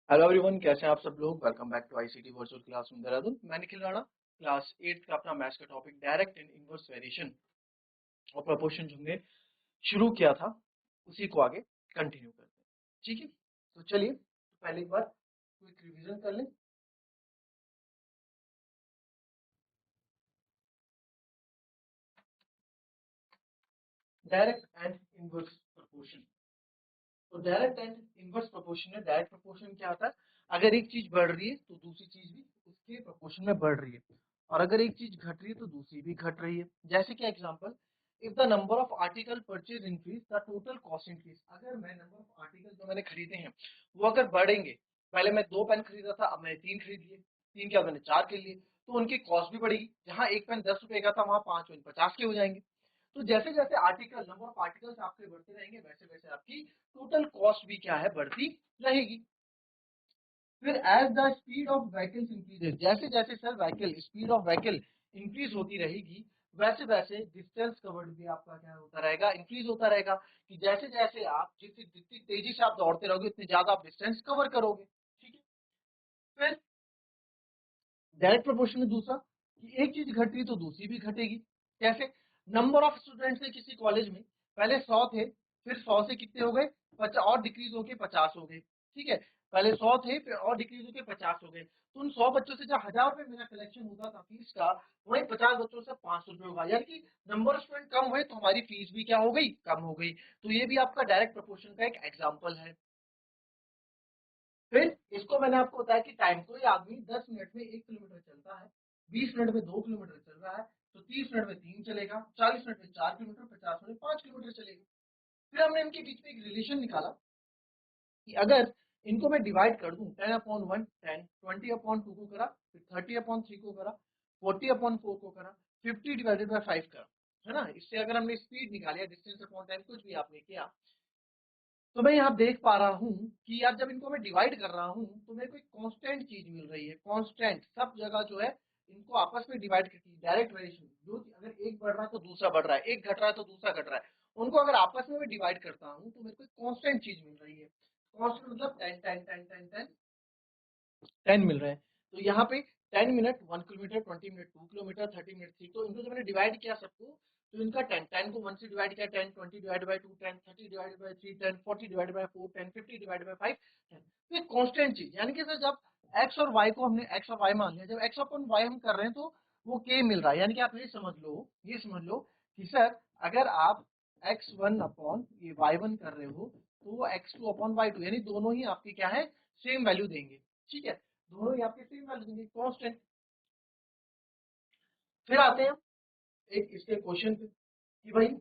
Hello everyone, कैसे हैं आप सब लोग। Welcome back to ICT virtual classroom Dehradun. मैं निखिल राणा। क्लास 8 का अपना मैथ्स का topic direct and inverse variation और प्रोपोर्शन हमने शुरू किया था, उसी को आगे कंटिन्यू करते हैं। ठीक है, तो चलिए पहले एक बार क्विक रिवीजन कर लें। Direct and inverse proportion. तो डायरेक्ट एंड इनवर्स प्रोपोर्शन में डायरेक्ट प्रोपोर्शन क्या आता है, अगर एक चीज बढ़ रही है तो दूसरी चीज भी उसके प्रोपोर्शन में बढ़ रही है, और अगर एक चीज घट रही है तो दूसरी भी घट रही है। जैसे कि example, if the number of article purchase increase the total cost increase. अगर मैं नंबर ऑफ आर्टिकल जो मैंने खरीदे हैं वो अगर बढ़ेंगे, पहले मैं 2 पेन खरीदा था, अब मैंने 3 खरीद लिए, 3 के बाद मैंने 4 खरीद लिए, तो उनकी कॉस्ट भी बढ़ेगी। जहां एक पेन 10 रुपए का था वहां 5 पेन 50 के हो जाएंगे। तो जैसे जैसे आर्टिकल नंबर ऑफ आर्टिकल्स आपके बढ़ते रहेंगे वैसे वैसे आपकी टोटल कॉस्ट भी क्या है, बढ़ती रहेगी। फिर as the speed of vehicles increases, जैसे जैसे sir vehicle speed of vehicle increase होती रहेगी वैसे वैसे डिस्टेंस कवर्ड भी आपका क्या होता रहेगा, इंक्रीज होता रहेगा। कि जैसे जैसे आप जितनी जितनी तेजी से आप दौड़ते रहोगे उतनी ज्यादा आप डिस्टेंस कवर करोगे। ठीक है। फिर डायरेक्ट प्रोपोर्शन में दूसरा, कि एक चीज घट रही तो दूसरी भी घटेगी। कैसे? नंबर ऑफ स्टूडेंट्स है किसी कॉलेज में, पहले 100 थे, फिर 100 से कितने हो गए, 50 और डिक्रीज होके 50 हो गए। ठीक है, पहले 100 थे फिर और डिक्रीज होके 50 हो गए। तो उन 100 बच्चों से जब 1000 रुपए मेरा कलेक्शन होता था फीस का, वही 50 बच्चों से 500 रुपए होगा, यानी कि नंबर ऑफ स्टूडेंट कम हुए तो हमारी फीस भी क्या हो गई, कम हो गई। तो ये भी आपका डायरेक्ट प्रोपोर्शन का एक एग्जाम्पल है। फिर इसको मैंने आपको बताया कि टाइम, कोई आदमी 10 मिनट में 1 किलोमीटर चलता है, 20 मिनट में 2 किलोमीटर चल रहा है, तो 30 मिनट में 3 चलेगा, 40 मिनट में 4 किलोमीटर, 50 मिनट में 5 किलोमीटर चलेगा। फिर हमने इनके बीच में एक रिलेशन निकाला कि अगर इनको मैं डिवाइड कर दूं, 10/1 10, 20/2 को करा, फिर 30/3 को करा, 40/4 को करा, 50/5 करा, है ना। इससे अगर हमने स्पीड निकाली, डिस्टेंस अपॉन टाइम कुछ भी आपने किया, तो मैं यहाँ देख पा रहा हूँ कि यार जब इनको मैं डिवाइड कर रहा हूँ तो मेरे को एक कांस्टेंट चीज मिल रही है। कांस्टेंट सब जगह जो है, इनको आपस में डिवाइड करती है डायरेक्ट वेरिएशन। जो अगर एक बढ़ रहा है तो दूसरा बढ़ रहा है, एक घट रहा है तो दूसरा घट रहा है, उनको अगर आपस में मैं डिवाइड करता हूँ तो मेरे को एक कांस्टेंट चीज मिल रही है। कांस्टेंट मतलब 10 10 10 10 10 10 मिल रहे हैं। तो यहाँ पे 10 minute 1 kilometre, 20 minute 2 kilometre, 30 minute 3, तो इनको जब मैंने डिवाइड किया सबको, तो इनका 10 को 1 से डिवाइड किया 10, 20/2 10, 30/3 10, 40/4 10, 50/5 10। तो ये कांस्टेंट चीज, यानी कि सर जब एक्स और वाई को हमने एक्स और वाई मान लिया, जब एक्स अपॉन वाई हम कर रहे हैं तो वो के मिल रहा है। यानी कि आप ये समझ लो कि सर अगर आप x1 अपॉन ये y1 कर रहे हो तो वो x2 अपॉन y2, यानी दोनों ही आपके क्या है, सेम वैल्यू देंगे। ठीक है, दोनों ही आपके सेम वैल्यू देंगे, कांस्टेंट। फिर आते हैं एक इसके क्वेश्चन पे कि भाई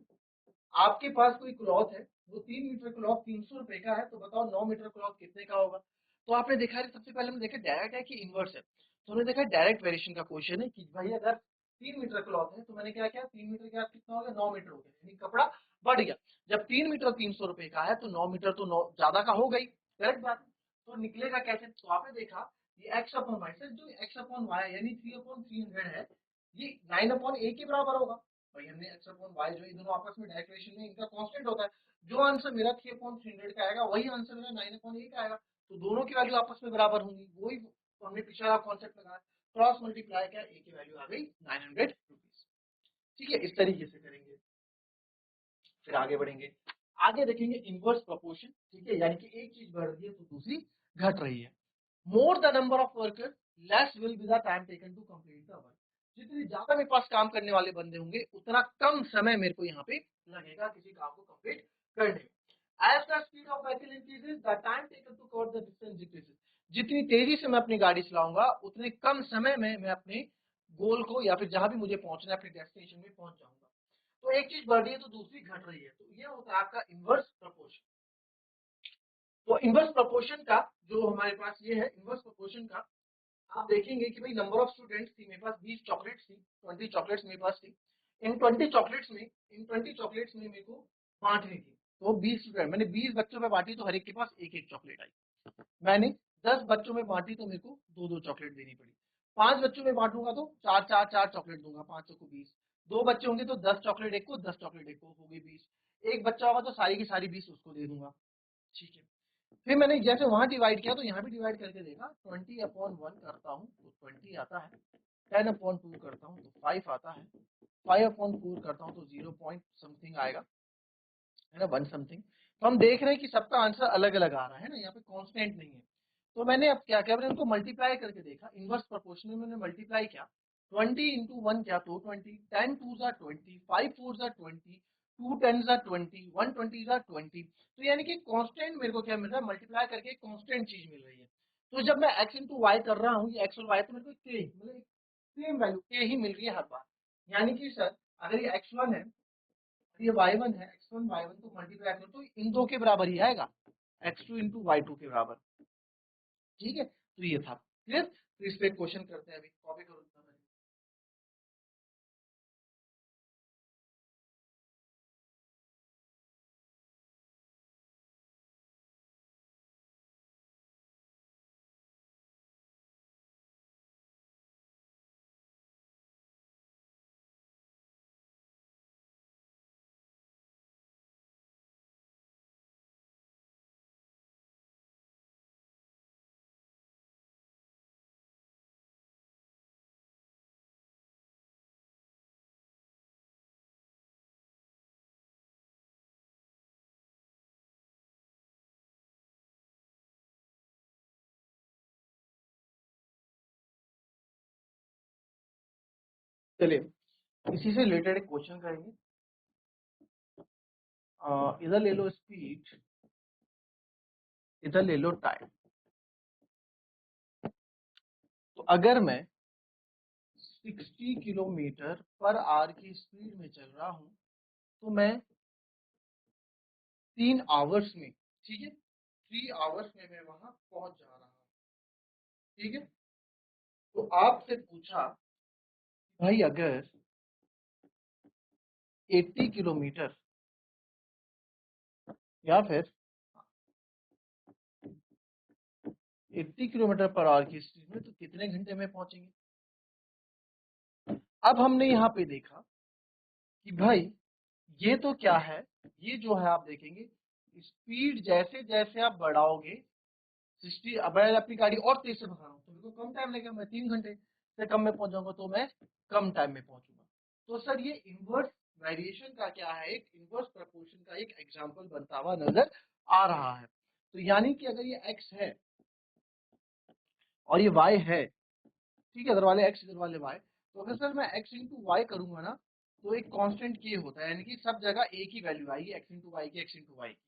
आपके पास कोई क्लॉथ है, वो 3 मीटर क्लॉथ 300 रुपए का है, तो बताओ 9 मीटर क्लॉथ कितने का होगा। तो आपने देखा है, सबसे पहले हमने देखा डायरेक्ट है कि इनवर्स है, तो हमने देखा डायरेक्ट वेरिएशन का क्वेश्चन है कि भाई अगर 3 मीटर क्लॉथ है तो मैंने क्या किया, 3 मीटर के बाद कितना हो गया, 9 मीटर हो गया, यानी कपड़ा बढ़ गया। जब 3 मीटर 300 रुपए का है तो 9 मीटर तो नौ ज्यादा का हो गई, करेक्ट बात है। तो निकलेगा कैसे, तो आपने देखा ये एक्स अपॉन वाई, सर जो एक्स अपॉन वाई यानी 3/300 है, ये 9/a के बराबर होगा। भाई हमने एक्स अपॉन वाई जो ये दोनों आपस में डायरेक्ट रिलेशन में इनका कांस्टेंट होता है, जो आंसर मेरा 3/300 का आएगा वही आंसर मेरा 9/a का आएगा। तो दोनों की वैल्यू आपस में बराबर होंगी, वही तो हमने पिछला कॉन्सेप्ट लगाया, क्रॉस मल्टीप्लाई किया, ए की वैल्यू आ गई 900 रुपीज। ठीक है, इस तरीके से करेंगे। फिर आगे बढ़ेंगे, आगे देखेंगे इनवर्स प्रोपोर्शन। ठीक है, यानी कि एक चीज बढ़ रही है तो दूसरी घट रही है। More the number of workers less will be the time taken to complete the work. जितनी ज्यादा मेरे पास काम करने वाले बंदे होंगे उतना कम समय मेरे को यहाँ पे लगेगा किसी काम को कंप्लीट करने में। As the speed of vehicle increases the time taken to cover the distance decreases. जितनी तेजी से मैं अपनी गाड़ी चलाऊंगा उतने कम समय में मैं अपने गोल को या फिर जहां भी मुझे पहुंचना है अपने डेस्टिनेशन में पहुंच जाऊंगा। तो एक चीज बढ़ रही है तो दूसरी घट रही है, तो ये होता है आपका इनवर्स प्रोपोर्शन। तो इनवर्स प्रोपोर्शन का जो हमारे पास ये है इनवर्स प्रोपोर्शन का, आप देखेंगे कि भाई नंबर ऑफ स्टूडेंट्स थी मेरे पास, 20 चॉकलेट्स थी, 20 चॉकलेट्स मेरे पास थी। इन 20 चॉकलेट्स में मेरे को बांटनी थी, तो 20 स्टूडेंट, मैंने 20 बच्चों में बांटी तो हर एक के पास एक एक चॉकलेट आई। मैंने 10 बच्चों में बांटी तो मेरे को दो दो चॉकलेट देनी पड़ी। 5 बच्चों में बांटूंगा तो चार चार चार चॉकलेट दूंगा, 500 को 20। दो बच्चे होंगे तो 10 चॉकलेट एक को, 10 चॉकलेट एक को, हो गई 20। एक बच्चा होगा तो सारी की सारी 20 उसको दे दूंगा। ठीक है, फिर मैंने जैसे वहां डिवाइड किया तो यहाँ भी डिवाइड करके देखा, 20/1 करता हूँ तो 20 आता है, 10/2 करता हूँ तो 5 आता है, 5/4 करता हूँ तो 0 पॉइंट समथिंग आएगा, है ना, 1 समथिंग। तो हम देख रहे हैं कि सबका आंसर अलग अलग आ रहा है ना, यहाँ पे कांस्टेंट नहीं है। तो मैंने अब क्या किया, मैंने उनको मल्टीप्लाई करके देखा, इनवर्स प्रोपोर्शनल में मैंने मल्टीप्लाई किया, 20 × 1 क्या तो 20, 10 2 जा 20, 5 4 जा 20, 2 10 जा 20, 1 20 जा 20। तो यानी कि कांस्टेंट मेरे को क्या मिल रहा है, मल्टीप्लाई करके एक कांस्टेंट चीज मिल रही है। तो जब मैं x इंटू वाई कर रहा हूँ, ये x और y, तो मेरे को k मतलब सेम वैल्यू k ही मिल रही है हर बार। यानी कि सर अगर ये x1 है, ये y1 है, x1 y1 को मल्टीप्लाई करो तो इन दो के बराबर ही आएगा, x2 इंटू y2 के बराबर। ठीक है, तो ये था क्लियर। तो इस पे क्वेश्चन करते हैं, अभी कॉपी करो। चलिए इसी से रिलेटेड एक क्वेश्चन करेंगे। इधर ले लो स्पीड, इधर ले लो टाइम। तो अगर मैं 60 किलोमीटर पर आवर की स्पीड में चल रहा हूं तो मैं 3 आवर्स में, ठीक है, 3 आवर्स में मैं वहां पहुंच जा रहा हूं। ठीक है, तो आपसे पूछा भाई अगर 80 किलोमीटर या फिर 80 किलोमीटर पर आवर की स्पीड में तो कितने घंटे में पहुंचेंगे। अब हमने यहाँ पे देखा कि भाई ये तो क्या है, ये जो है आप देखेंगे स्पीड जैसे जैसे आप बढ़ाओगे 60, अब मैं अपनी गाड़ी और तेज से भगा रहा हूँ तो मेरे को कम टाइम लगेगा, मैं 3 घंटे से कम में पहुंच जाऊंगा तो मैं कम टाइम में पहुंचूंगा। तो सर ये इनवर्स वेरिएशन का क्या है, एक इनवर्स प्रपोर्शन का एक एग्जांपल बनता हुआ नजर आ रहा है। तो यानी कि अगर ये x है और ये y है, ठीक है, इधर वाले x इधर वाले y, तो अगर सर मैं x इंटू वाई करूंगा ना तो एक कांस्टेंट k होता है, यानी कि सब जगह एक ही वैल्यू आएगी x इंटू वाई की, x इंटू वाई की।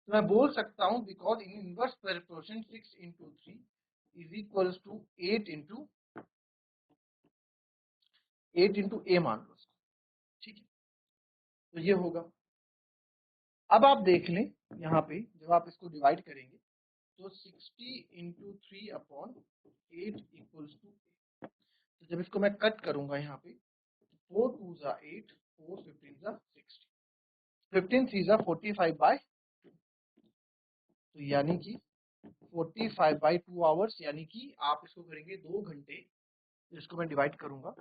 तो मैं बोल सकता हूँ because in inverse proportion 6 into 3 is equals to 8 into A मान लो उसको। ठीक है, तो ये होगा। अब आप देख लें यहाँ पे जब आप इसको डिवाइड करेंगे तो 60 इंटू 3/8 इक्वल्स टू, तो जब इसको मैं कट करूंगा यहाँ पे 4 2 जा 8, 4 15 जा 60, 15 3 जा 45/2, तो यानी कि 45/2 आवर्स, यानी कि आप इसको करेंगे 2 घंटे, इसको मैं डिवाइड करूंगा।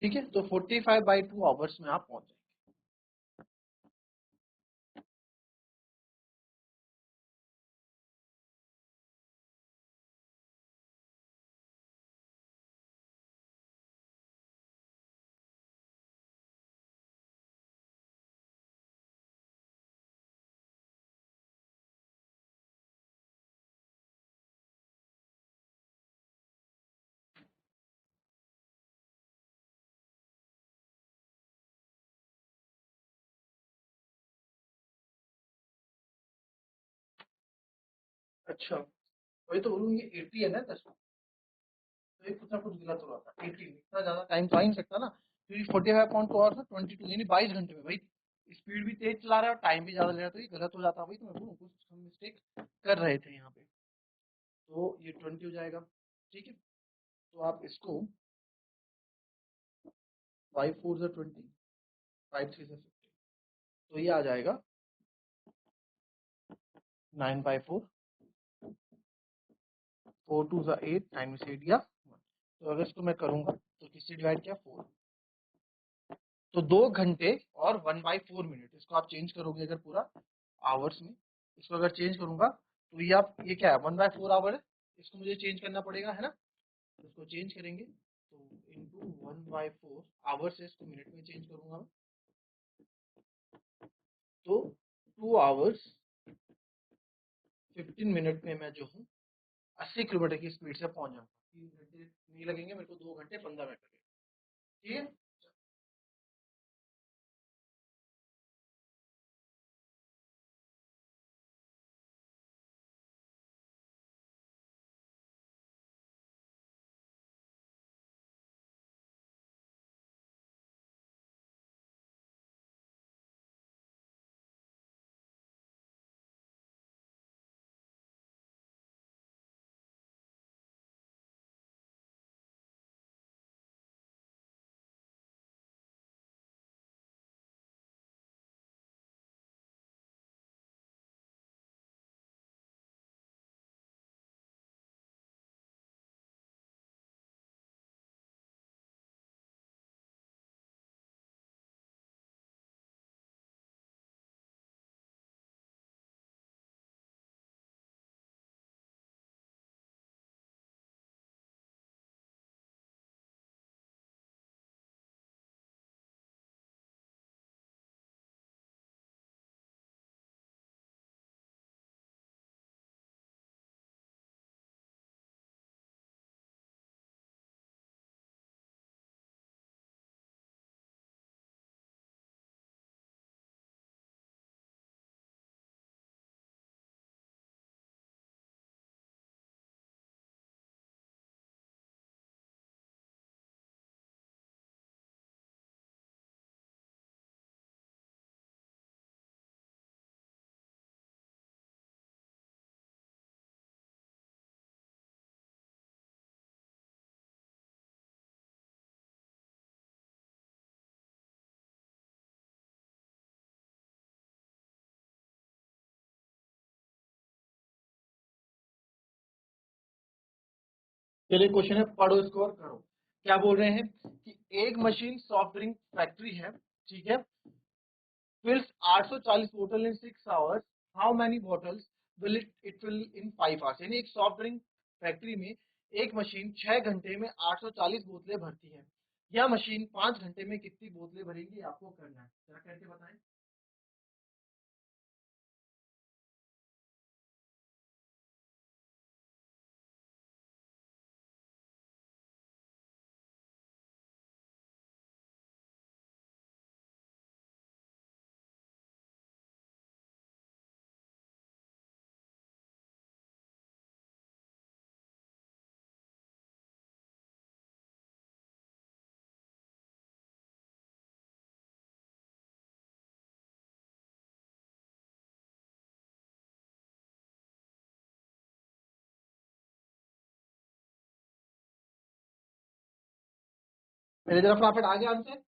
ठीक है, तो 45/2 आवर्स में आप पहुंच जाएंगे। अच्छा, वही तो बोलूँ, ये 80 है ना 10, तो ये कुछ ना कुछ गलत हो रहा था। 18 इतना ज्यादा टाइम तो आ ही नहीं सकता ना, क्योंकि 45.2 आवर्स में 22 यानी 22 घंटे में भाई, स्पीड भी तेज चला रहा है और टाइम भी ज्यादा ले रहा है, तो ये गलत हो जाता है भाई। तो मैं बोलूँ कुछ हम मिस्टेक कर रहे थे यहाँ पे। तो ये 20 हो जाएगा, ठीक है। तो आप इसको 5 4 से 20, 5 3 से 50, तो ये आ जाएगा 9 बाई 4, 4 2 से 8, 9 में से 8 गया 1। तो अगर इसको मैं करूंगा तो किससे डिवाइड किया 4, तो 2 घंटे और 1/4 मिनट। इसको आप चेंज करोगे अगर पूरा आवर्स में, इसको अगर चेंज करूंगा तो ये आप, ये क्या है 1/4 आवर है, इसको मुझे चेंज करना पड़ेगा है ना। तो इसको चेंज करेंगे तो इंटू 1/4 आवर से इसको मिनट में चेंज करूंगा मैं, तो 2 आवर्स 15 मिनट में मैं जो हूँ 80 किलोमीटर की स्पीड से पहुंच जाऊंगा। 3 घंटे नहीं लगेंगे मेरे को, 2 घंटे 15 मिनट लगेंगे, ठीक है। चलिए क्वेश्चन है, पढ़ो इसको और करो। क्या बोल रहे हैं कि एक मशीन सॉफ्ट ड्रिंक फैक्ट्री है, ठीक है, fills 840 बोतल in 6 hours, how many bottles will it fill in 5 hours. यानी एक सॉफ्ट ड्रिंक फैक्ट्री में एक मशीन 6 घंटे में 840 बोतलें भरती है, यह मशीन 5 घंटे में कितनी बोतलें भरेगी, आपको करना है, जरा करके बताएं। मेरे तरफ फटाफट आ गया आंसर।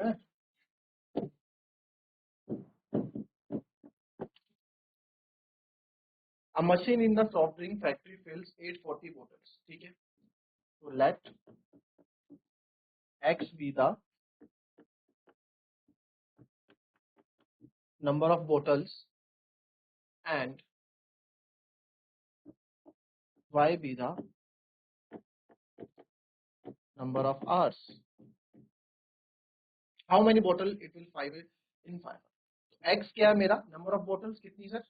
है? A machine in the soft drink factory fills 840 bottles. ठीक है, तो let x be the number of bottles and y be the number of hours. How many bottle it will five in 5 hours? x क्या है मेरा, number of bottles कितनी sir,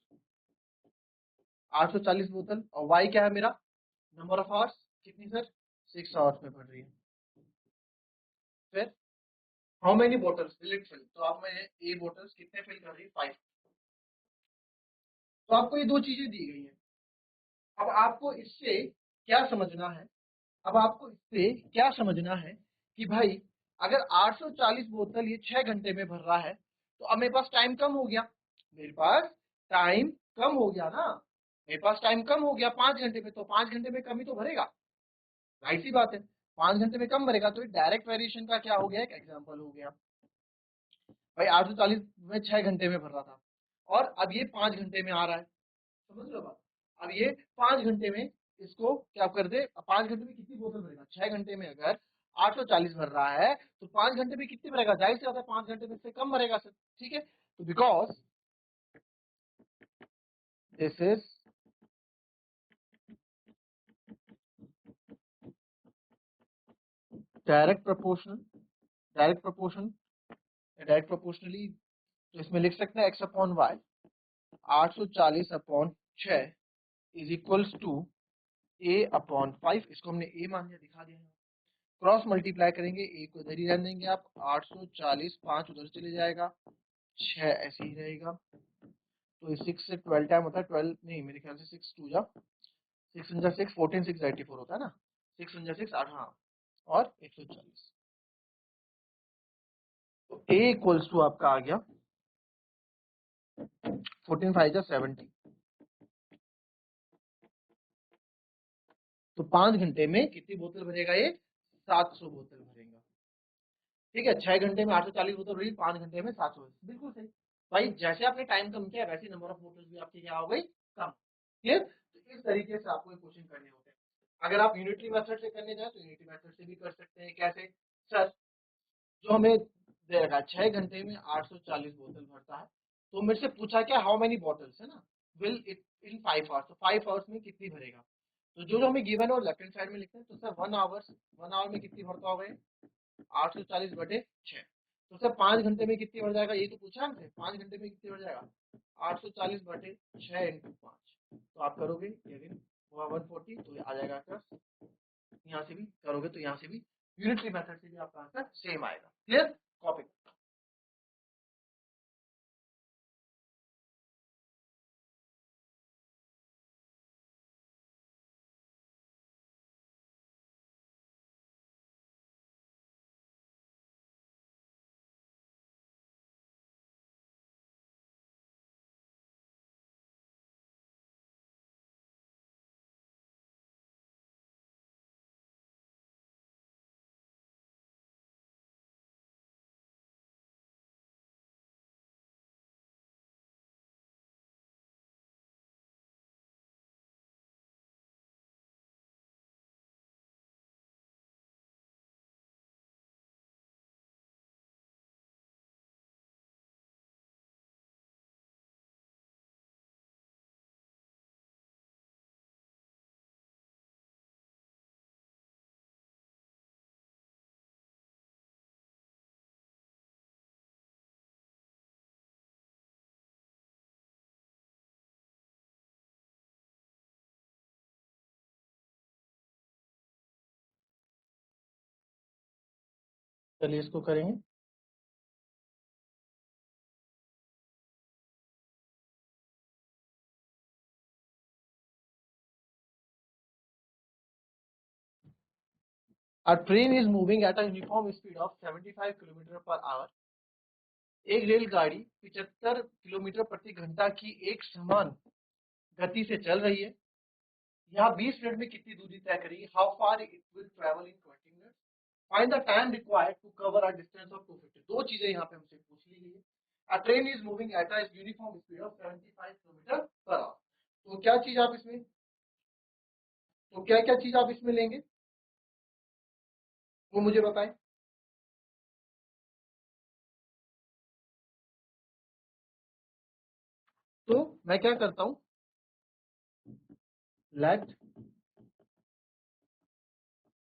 840 बोतल, और y क्या है मेरा, नंबर ऑफ आवर्स कितनी सर, 6 आवर्स में पड़ रही है। फिर how many bottles will it fill, तो आप में ए बोटल्स कितने फिल कर रही है, 5। तो आपको ये दो चीजें दी गई हैं। अब आपको इससे क्या समझना है, अब आपको इससे क्या समझना है कि भाई अगर 840 बोतल ये 6 घंटे में भर रहा है तो अब मेरे पास टाइम कम हो गया, मेरे पास टाइम कम हो गया ना, मेरे पास टाइम कम हो गया 5 घंटे में, तो 5 घंटे में कम ही तो भरेगा, राइट सी बात है, 5 घंटे में कम भरेगा, तो डायरेक्ट वेरिएशन का क्या हो गया, एक एग्जाम्पल हो गया। भाई 840 में 6 घंटे में भर रहा था और अब ये 5 घंटे में आ रहा है, समझ लो बात। अब ये 5 घंटे में इसको क्या कर दे, 5 घंटे में कितनी बोतल भरेगा, 6 घंटे में अगर 840 भर रहा है तो 5 घंटे में कितनी भरेगा, जाहिर सी बात है 5 घंटे में से कम भरेगा सर, ठीक है। तो because this is direct proportional, direct proportion, direct proportionally, तो इसमें लिख सकते हैं x upon y, 840 upon 6 is equals to A upon 5, इसको हमने ए मान लिया, दिखा दिया, क्रॉस मल्टीप्लाई करेंगे, ए को इधर ही रहने देंगे आप, 840, 5 उधर चले जाएगा, 6 ऐसे ही रहेगा, तो 6 से 12 टाइम होता है, 12 नहीं मेरे ख्याल से 6 टू जा 6 इन जा 6 14 6 84 होता है ना, 6 इन जा 6 8, हाँ, और 140, तो ए इक्वल्स टू आपका आ गया 14 5 जा 70, तो 5 घंटे में कितनी बोतल भरेगा ये, 700 बोतल भरेगा, ठीक है। 6 घंटे में 840 बोतल भरी, 5 घंटे में 700, बिल्कुल सही। भाई जैसे आपने टाइम कम किया वैसे नंबर ऑफ बोतल्स भी आपकी क्या हो गई, कम, क्लियर। तो इस तरीके से आपको क्वेश्चन करने होते हैं। अगर आप यूनिटरी मेथड से करने जाए तो यूनिटरी मेथड से भी कर सकते हैं, कैसे सर, जो हमें देगा 6 घंटे में 840 बोतल भरता है, तो मेरे से पूछा क्या, हाउ मेनी बॉटल्स है ना, विल इट इन 5 आवर्स, तो 5 आवर्स में कितनी भरेगा, तो जो हमें गिवन और लेफ्ट हैंड साइड में लिखते हैं, तो सर 1 आवर में कितनी भरता होगा, 840 बटे 6, तो सर 5 घंटे में कितनी बढ़ जाएगा, ये तो पूछा हमसे, 5 घंटे में कितनी बढ़ जाएगा, 840 बटे 6 इंटू 5, तो आप करोगे ये 140, तो आ जाएगा आपका, यहाँ से भी करोगे तो यहाँ से भी यूनिटरी मेथड से भी आपका आंसर सेम आएगा, क्लियर, कॉपी। चलिए इसको करेंगे। A train is moving at a uniform speed of 75 kilometre per our, एक रेलगाड़ी 75 किलोमीटर प्रति घंटा की एक समान गति से चल रही है, यहाँ 20 मिनट में कितनी दूरी तय करेगी, how far it will travel in 20 minute, find the time required to cover a distance of 250। दो चीजें यहाँ पे हमसे पूछ ली गई है। अ train is moving at a uniform speed of 75 kilometre per our. तो क्या चीज आप इसमें, तो क्या क्या चीज आप इसमें लेंगे वो मुझे बताएं। तो मैं क्या करता हूं, लेट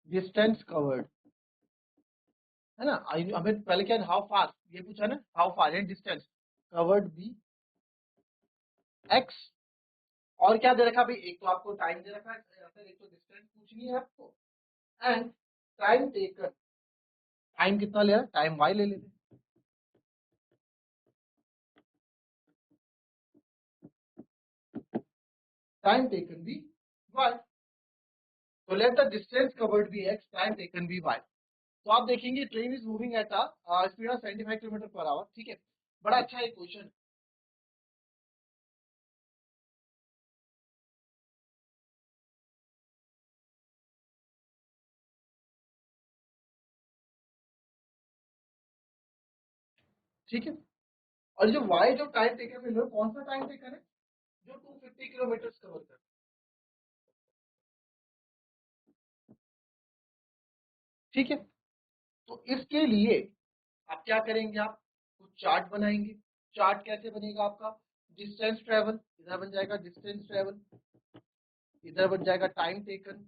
डिस्टेंस कवर्ड, है ना, हमें पहले क्या हाउ फार ये पूछा ना, how far and distance covered be x, और क्या दे रखा भाई, एक तो आपको टाइम दे रखा है या फिर एक तो डिस्टेंस पूछनी है आपको, एंड टाइम टेकन, टाइम कितना ले रहा है, टाइम वाई ले लेते हैं। टाइम टेकन भी वाई, तो let the distance covered be x, time taken be y. तो आप देखेंगे train is moving at a speed of 75 kilometre per hour, ठीक है, बड़ा अच्छा एक क्वेश्चन। ठीक है, और जो वाई जो टाइम टेकन में लो, कौन सा टाइम टेकन है, जो 250 किलोमीटर कवर कर, ठीक है। तो इसके लिए आप क्या करेंगे, आप कुछ चार्ट बनाएंगे। चार्ट कैसे बनेगा आपका, डिस्टेंस ट्रेवल इधर बन जाएगा, डिस्टेंस ट्रेवल इधर बन जाएगा, टाइम टेकन,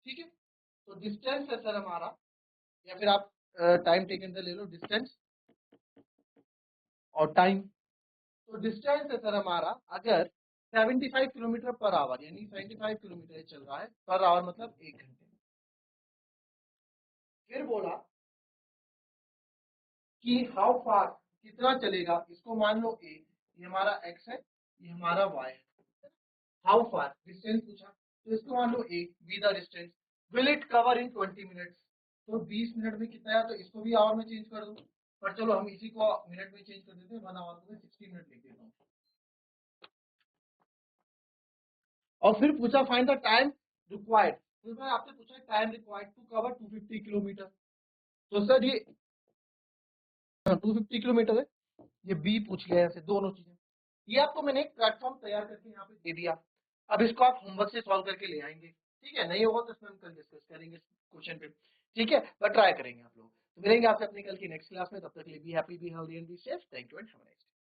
ठीक है। तो डिस्टेंस है सर हमारा, या फिर आप टाइम टेकन से ले लो, डिस्टेंस और टाइम। तो डिस्टेंस है सर हमारा, अगर 75 किलोमीटर पर आवर, यानी 75 किलोमीटर चल रहा है पर आवर, मतलब 1 घंटे। फिर बोला कि हाउ फार, कितना चलेगा, इसको मान लो ए, ये हमारा एक्स है, ये हमारा वाई है। हाउ फार डिस्टेंस पूछा, तो इसको मान लो A, B the distance, will it cover in 20 minutes. तो 20 मिनट में कितना है, तो इसको भी आवर में चेंज कर दो, पर चलो हम इसी को मिनट में चेंज कर देते हैं, 1 आवर को मैं 60 मिनट लिख देता हूँ। और फिर पूछा फाइंड द टाइम रिक्वायर्ड, तो मैं आपसे पूछा time required to cover 250 kilometre. तो सर ये 250 किलोमीटर है, ये बी पूछ लिया ऐसे दोनों चीजें। ये आपको मैंने एक प्लेटफॉर्म तैयार करके यहाँ पे दे दिया, अब इसको आप होमवर्क से सॉल्व करके ले आएंगे, ठीक है, नहीं होगा तो इसमें हम कल डिस्कस करेंगे क्वेश्चन पे, ठीक है, बट ट्राई करेंगे आप लोग। तो मिलेंगे आपसे अपनी कल की नेक्स्ट क्लास में, तब तक के लिए be happy, be healthy and be safe. Thank you and have a nice day.